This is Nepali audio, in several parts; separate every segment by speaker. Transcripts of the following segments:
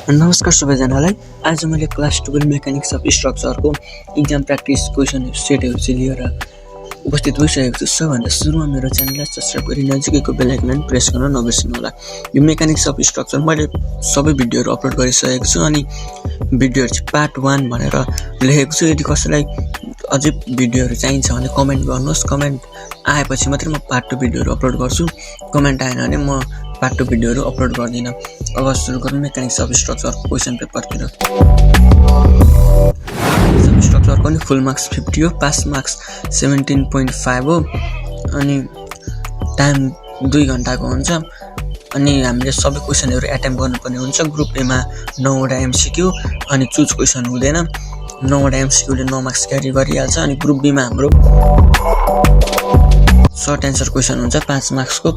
Speaker 1: नमस्कार सबैजनालाई। आज मैले क्लास 12 मेकानिक्स अफ स्ट्रक्चरको इक्जाम प्र्याक्टिस क्वेसन सेटहरू चाहिँ लिएर उपस्थित भइसकेको छु। सबभन्दा सुरुमा मेरो च्यानललाई सब्सक्राइब गरी नजिकैको बेल आइकन प्रेस गर्न नबिर्सनु होला। यो मेकानिक्स अफ स्ट्रक्चर मैले सबै भिडियोहरू अपलोड गरिसकेको छु अनि भिडियोहरू चाहिँ पार्ट 1 भनेर लेखेको छु। यदि कसैलाई अझै भिडियोहरू चाहिन्छ भने कमेन्ट गर्नुहोस्। कमेन्ट आएपछि मात्रै म पार्ट 2 भिडियोहरू अपलोड गर्छु। कमेन्ट आएन भने म पार्ट 2 भिडियोहरू अपलोड गर्दिनँ। अब सुरु गरौँ मेकानिक्स अफ स्ट्रक्चर क्वेसन पेपरतिर। स्ट्रक्चरको नि फुल मार्क्स 50 हो, पास मार्क्स 17.5 हो अनि टाइम 2 घण्टाको हुन्छ अनि हामीले सबै क्वेसनहरू एटेम्प गर्नुपर्ने हुन्छ। ग्रुप एमा 9 वटा एमसीक्यू अनि चुज क्वेसन हुँदैन। 9 वटा एमसीक्यूले 9 मार्क्स क्यारी गरिहाल्छ अनि ग्रुप बीमा हाम्रो सर्ट एन्सर क्वेसन हुन्छ 5 मार्क्सको।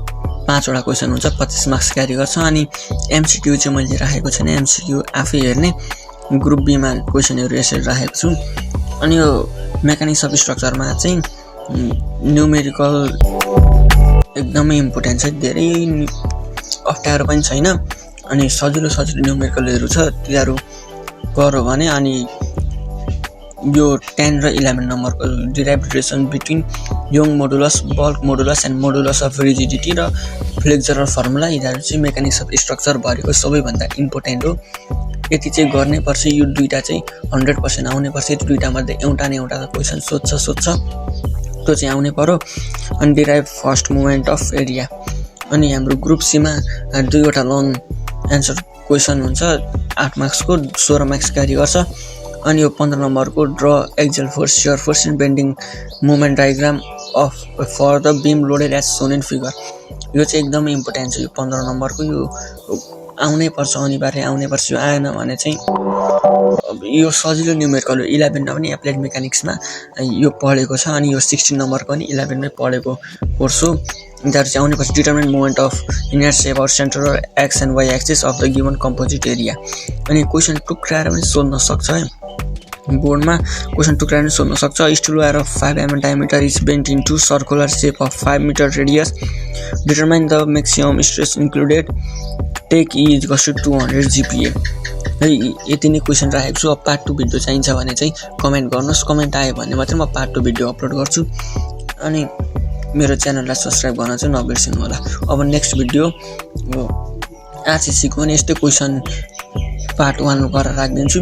Speaker 1: 5 वटा क्वेसन हुन्छ, 25 मार्क्स क्यारी गर्छ अनि एमसीक्यू चाहिँ मैले राखेको छैन। एमसीक्यू आफै हेर्ने। ग्रुप बीमा क्वेसनहरू यसरी राखेको छु। अनि यो मेकानिक्स अफ स्ट्रक्चरमा चाहिँ न्युमेरिकल एकदमै इम्पोर्टेन्ट छ। धेरै अप्ठ्यारो पनि छैन अनि सजिलो न्युमेरिकलहरू छ, तिनीहरू गऱ्यो भने अनि यो 10 र 11 नम्बरको derive relation between young modulus, bulk modulus and modulus of rigidity र फ्लेक्चरल फर्मुला, यिनीहरू चाहिँ मेकानिक्स अफ स्ट्रक्चर भरेको सबैभन्दा इम्पोर्टेन्ट हो। यति चाहिँ गर्नै पर्छ। यो दुईटा चाहिँ 100% आउनै पर्छ। यो दुईटा मध्ये एउटा न एउटा क्वेसन सोध्छ त्यो चाहिँ आउनै पर्यो। अनि derive first moment of area. अनि हाम्रो ग्रुप सीमा 2 वटा लङ एन्सर क्वेसन हुन्छ 8 मार्क्सको, 16 मार्क्स क्यारी गर्छ। अनि यो 15 नम्बरको draw axial force, shear force and bending moment diagram of for the beam loaded as shown in figure. यो चाहिँ एकदमै इम्पोर्टेन्ट छ। यो 15 नम्बरको यो आउनै पर्छ, अनिवार्य आउनै पर्छ। यो आएन भने चाहिँ यो सजिलो न्युमेरिकल हो। 11 मा पनि एप्लाइड मेकानिक्समा यो पढेको छ अनि यो 16 नम्बर पनि 11 मै पढेको कोर्स हो। यिनीहरू चाहिँ आउनै पर्छ। Determine moment of inertia about centre X and Y axis of the given composite area. अनि क्वेसन टुक्राएर पनि सोध्न सक्छ है, बोर्डमा क्वेसन टुक्राएर पनि सोध्न सक्छ। Steel wire of 5 mm diameter is bent into circular shape of 5 metre radius. Determine the maximum stress included. Take is equals to 200 GPa। है यति नै क्वेसन राखेको छु। अब पार्ट 2 भिडियो चाहिन्छ भने चाहिँ कमेन्ट गर्नुहोस्। कमेन्ट आयो भने मात्रै म पार्ट 2 भिडियो अपलोड गर्छु। अनि मेरो च्यानललाई सब्सक्राइब गर्न चाहिँ नबिर्सिनु होला। अब नेक्स्ट भिडियो आरसीसीको पनि यस्तै क्वेसन पार्ट 1 गरेर राखिदिन्छु।